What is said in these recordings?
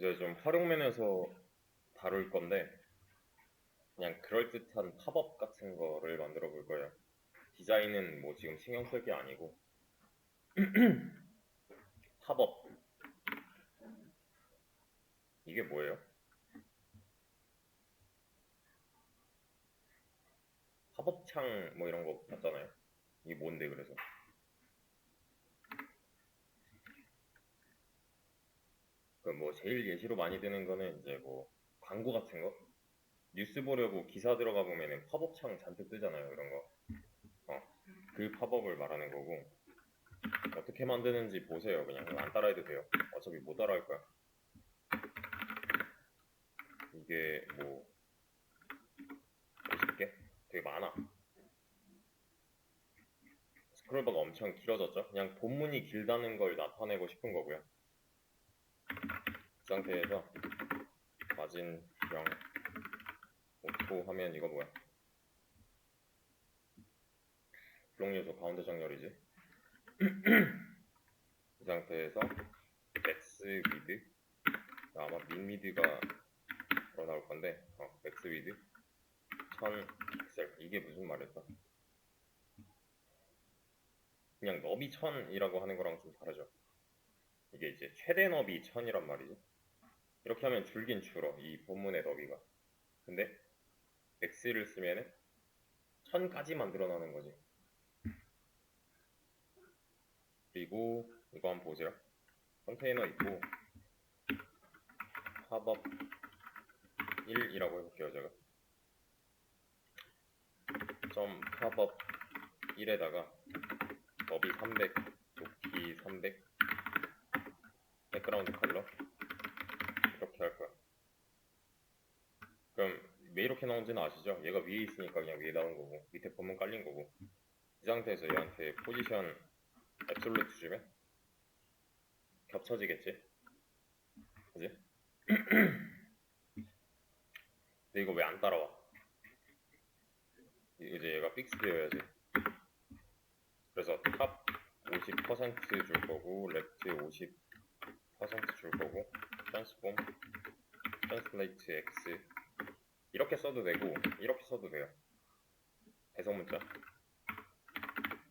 이제 좀 활용면에서 다룰 건데 그냥 그럴듯한 팝업 같은 거를 만들어 볼 거예요. 디자인은 뭐 지금 신경 쓸 게 아니고 팝업 이게 뭐예요? 팝업창 뭐 이런 거 봤잖아요. 이게 뭔데 그래서? 그 뭐 제일 예시로 많이 드는 거는 이제 뭐 광고 같은 거 뉴스 보려고 기사 들어가 보면은 팝업창 잔뜩 뜨잖아요. 그런 거. 그 팝업을 말하는 거고 어떻게 만드는지 보세요. 그냥 안 따라해도 돼요. 어차피 못 따라할 거야. 이게 뭐 50개? 되게 많아. 스크롤바가 엄청 길어졌죠? 그냥 본문이 길다는 걸 나타내고 싶은 거고요. 그 상태에서 마진 0 오토 하면 이거 뭐야? 블록 요소 가운데 정렬이지. 이 상태에서 맥스 위드 아마 민 미드가 바로 나올 건데 맥스 위드 1000 픽셀 이게 무슨 말일까? 그냥 너비 1000이라고 하는 거랑 좀 다르죠. 이게 이제 최대 너비 1000이란 말이지. 이렇게 하면 줄긴 줄어 이 본문의 너비가. 근데 맥스를 쓰면은 1000까지 만들어나는 거지. 그리고 이거 한번 보세요. 컨테이너 있고 팝업 1이라고 해볼게요. 제가 점 팝업 1에다가 너비 300 높이 300 백그라운드 컬러 이렇게 할 거야. 그럼 왜 이렇게 나온지는 아시죠? 얘가 위에 있으니까 그냥 위에 나온 거고 밑에 본문 깔린 거고 이 상태에서 얘한테 포지션 앱솔루트 주면 겹쳐지겠지? 그지? 근데 이거 왜 안 따라와? 이제 얘가 픽스 되어야지. 그래서 탑 50%줄 거고 렉트 50%줄 거고 트랜스폼 트랜스레이트 X 이렇게 써도 되고 이렇게 써도 돼요. 해석 문자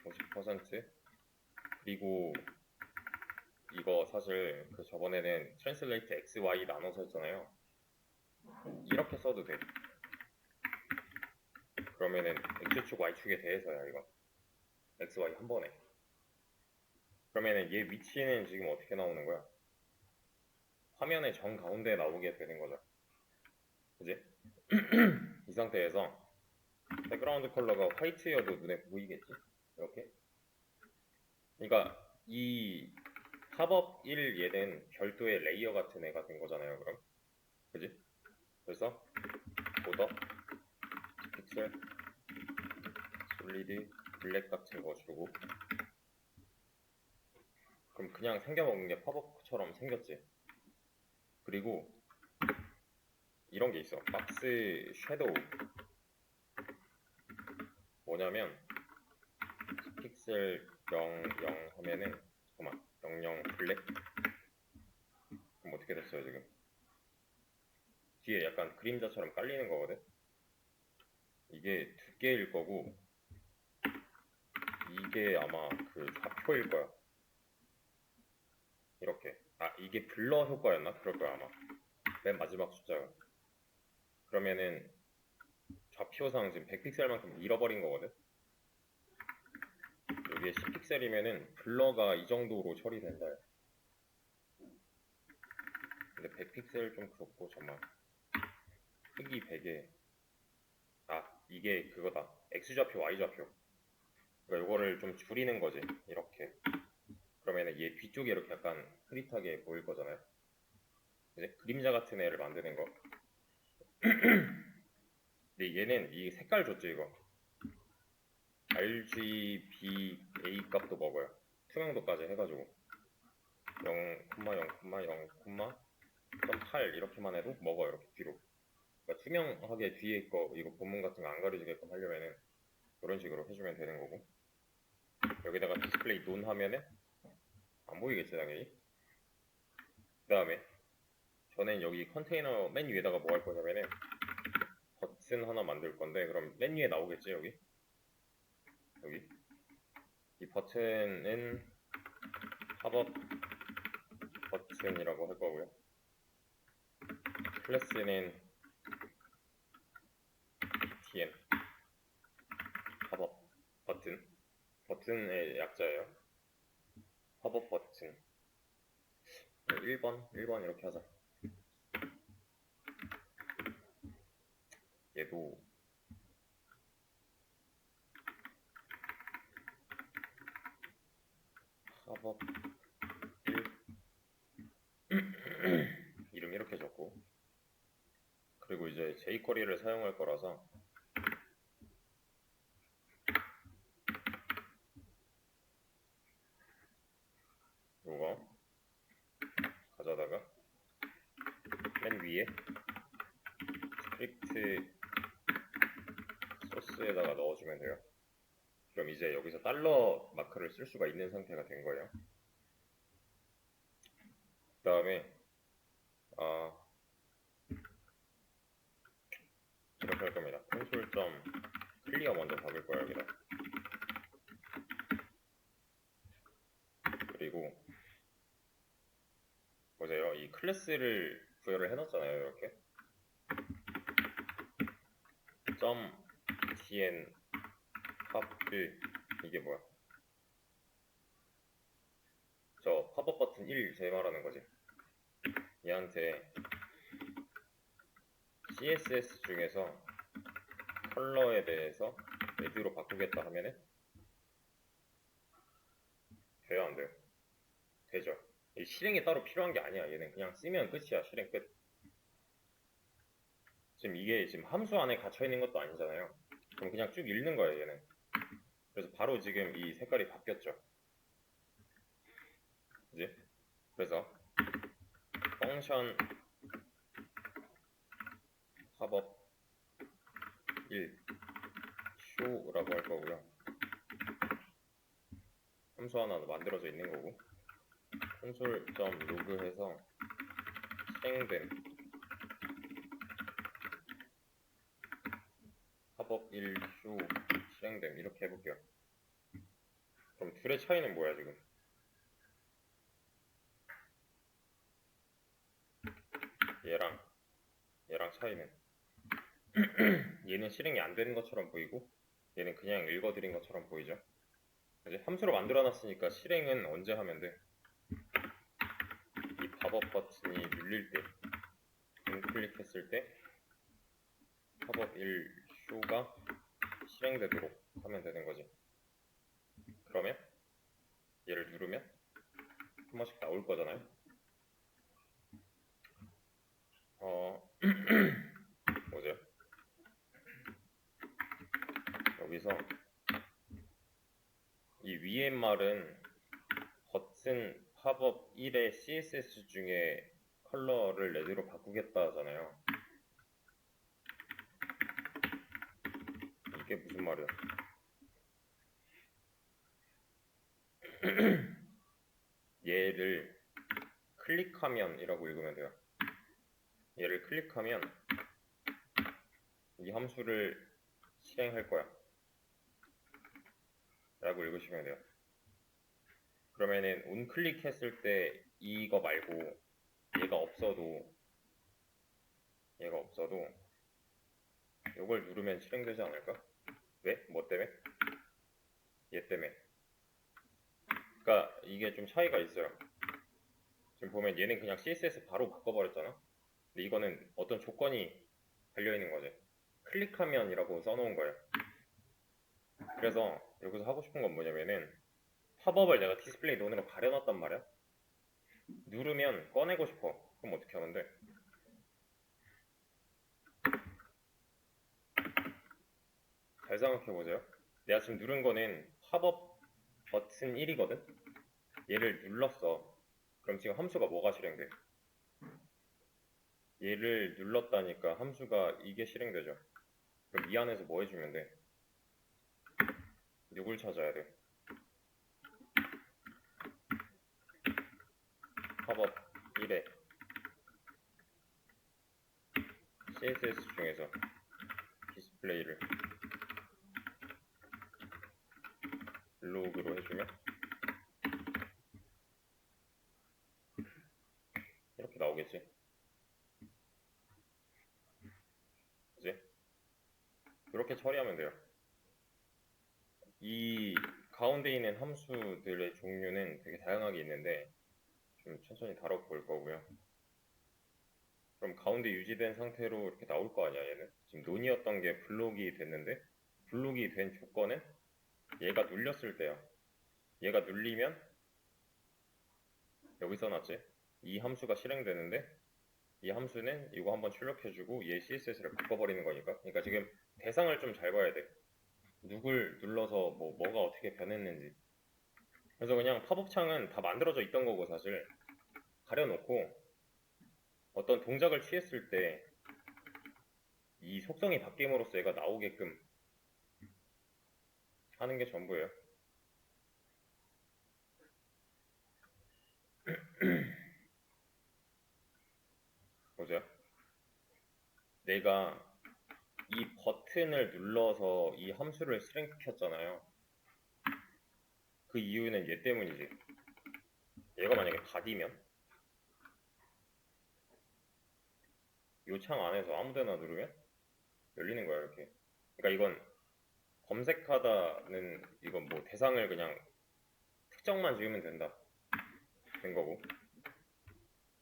50% 그리고 이거 사실 그 저번에는 트랜스레이트 X, Y 나눠서 했잖아요. 이렇게 써도 돼. 그러면은 X축, Y축에 대해서야 이거 X, Y 한 번에. 그러면은 얘 위치는 지금 어떻게 나오는 거야? 화면의 정가운데에 나오게 되는 거죠. 그지? 이 상태에서 백그라운드 컬러가 화이트여도 눈에 보이겠지? 이렇게. 그러니까 이 팝업 1 얘는 별도의 레이어 같은 애가 된 거잖아요. 그럼. 그지? 그래서 보더, 픽셀, 솔리드, 블랙 같은 거 주고 그럼 그냥 생겨먹는 게 팝업처럼 생겼지. 그리고 이런 게 있어. 박스 섀도우 뭐냐면 픽셀 0, 0 하면은 잠깐만 0, 0 블랙 그럼 어떻게 됐어요 지금? 뒤에 약간 그림자처럼 깔리는 거거든. 이게 두께일 거고 이게 아마 그 좌표일 거야. 이렇게 이게 블러 효과였나? 그럴 거야 아마. 맨 마지막 숫자가. 그러면은 좌표상 지금 100픽셀만큼 잃어버린 거거든. 여기에 10픽셀이면은 블러가 이 정도로 처리된다. 근데 100픽셀 좀 그렇고 정말 크기 100에 이게 그거다. X좌표, Y좌표. 그러니까 이거를 좀 줄이는 거지. 이렇게. 그러면은 얘 뒤쪽에 이렇게 약간 흐릿하게 보일 거잖아요. 이제 그림자 같은 애를 만드는 거. 근데 얘는 이 색깔 줬죠 이거. RGBA 값도 먹어요. 투명도까지 해가지고 0,0,0,0.8 이렇게만 해도 먹어요. 이렇게 뒤로. 그러니까 투명하게 뒤에 거 이거 본문 같은 거 안 가려지게끔 하려면은 이런 식으로 해주면 되는 거고 여기다가 디스플레이 논 하면은 안 보이겠지 당연히. 그 다음에 저는 여기 컨테이너 맨 위에다가 뭐 할 거냐면은 버튼 하나 만들 건데, 그럼 맨 위에 나오겠지, 여기? 이 버튼은 팝업 버튼이라고 할 거고요. 클래스는 btn 팝업 버튼의 약자예요. 팝업 버튼 1번 이렇게 하자. 얘도 팝업 1 이름 이렇게 적고, 그리고 이제 jQuery를 사용할 거라서 이거 가져다가 맨 위에 스크립트 소스에다가 넣어주면 돼요. 그럼 이제 여기서 달러 마크를 쓸 수가 있는 상태가 된 거예요. 그 다음에 이렇게 할 겁니다. 콘솔.클리어 먼저 박을 거예요, 여기다. 그리고 보세요, 이 클래스를 부여를 해놨잖아요, 이렇게. .tn 팝1 이게 뭐야? 저 팝업 버튼 1 제 말하는 거지. 얘한테 CSS 중에서 컬러에 대해서 레드로 바꾸겠다 하면은 돼요, 안 돼요? 되죠. 이 실행이 따로 필요한 게 아니야. 얘는 그냥 쓰면 끝이야. 실행 끝. 지금 이게 지금 함수 안에 갇혀 있는 것도 아니잖아요. 그럼 그냥 쭉 읽는 거예요, 얘는. 그래서 바로 지금 이 색깔이 바뀌었죠. 그지? 그래서 펑션 팝업 1 show라고 할 거고요. 함수 하나 만들어져 있는 거고, console.log 해서 실행된 팝업 1 show 실행됨 이렇게 해볼게요. 그럼 둘의 차이는 뭐야 지금? 얘랑 차이는 얘는 실행이 안 되는 것처럼 보이고 얘는 그냥 읽어드린 것처럼 보이죠. 이제 함수로 만들어놨으니까 실행은 언제 하면 돼? 이 팝업 버튼이 눌릴 때, 우클릭했을 때 팝업 1 show가 실행되도록 하면 되는 거지. 그러면 얘를 누르면 한 번씩 나올 거잖아요. 뭐죠? 여기서 이 위에 말은 버튼 팝업 1의 CSS 중에 컬러를 레드로 바꾸겠다 하잖아요. 이게 무슨 말이야? 얘를 클릭하면 이라고 읽으면 돼요. 얘를 클릭하면 이 함수를 실행할 거야 라고 읽으시면 돼요. 그러면은 onClick 했을 때 이거 말고 얘가 없어도 이걸 누르면 실행되지 않을까? 왜? 뭐 때문에? 얘 때문에. 그러니까 이게 좀 차이가 있어요. 지금 보면 얘는 그냥 CSS 바로 바꿔버렸잖아. 근데 이거는 어떤 조건이 달려있는 거지. 클릭하면이라고 써놓은 거예요. 그래서 여기서 하고 싶은 건 뭐냐면은 팝업을 내가 디스플레이 논으로 가려놨단 말이야. 누르면 꺼내고 싶어. 그럼 어떻게 하는데? 잘 생각해보세요. 내가 지금 누른 거는 팝업 버튼 1이거든? 얘를 눌렀어. 그럼 지금 함수가 뭐가 실행돼? 얘를 눌렀다니까 함수가 이게 실행되죠. 그럼 이 안에서 뭐 해주면 돼? 누굴 찾아야 돼? 팝업 1에 CSS 중에서 디스플레이를 블록으로 해주면 이렇게 나오겠지. 그지? 이렇게 처리하면 돼요. 이 가운데 있는 함수들의 종류는 되게 다양하게 있는데 좀 천천히 다뤄볼 거고요. 그럼 가운데 유지된 상태로 이렇게 나올 거 아니야, 얘는. 지금 논이었던 게 블록이 됐는데 블록이 된 조건은 얘가 눌렸을 때야. 얘가 눌리면 여기 써놨지. 이 함수가 실행되는데 이 함수는 이거 한번 출력해주고 얘 CSS를 바꿔버리는 거니까. 그러니까 지금 대상을 좀 잘 봐야 돼. 누굴 눌러서 뭐가 어떻게 변했는지. 그래서 그냥 팝업 창은 다 만들어져 있던 거고 사실 가려놓고 어떤 동작을 취했을 때 이 속성이 바뀜으로써 얘가 나오게끔 하는 게 전부예요. 보세요. 내가 이 버튼을 눌러서 이 함수를 실행시켰잖아요. 그 이유는 얘 때문이지. 얘가 만약에 닫이면 이 창 안에서 아무데나 누르면 열리는 거야 이렇게. 그러니까 이건 검색하다는 이건 뭐 대상을 그냥 특정만 지으면 된다 된 거고,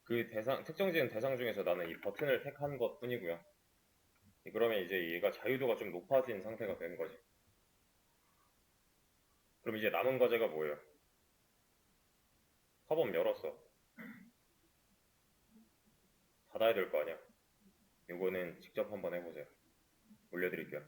그 대상 특정 지은 대상 중에서 나는 이 버튼을 택한 것 뿐이고요. 그러면 이제 얘가 자유도가 좀 높아진 상태가 되는 거지. 그럼 이제 남은 과제가 뭐예요? 팝업 열었어. 닫아야 될 거 아니야. 이거는 직접 한번 해보세요. 올려드릴게요.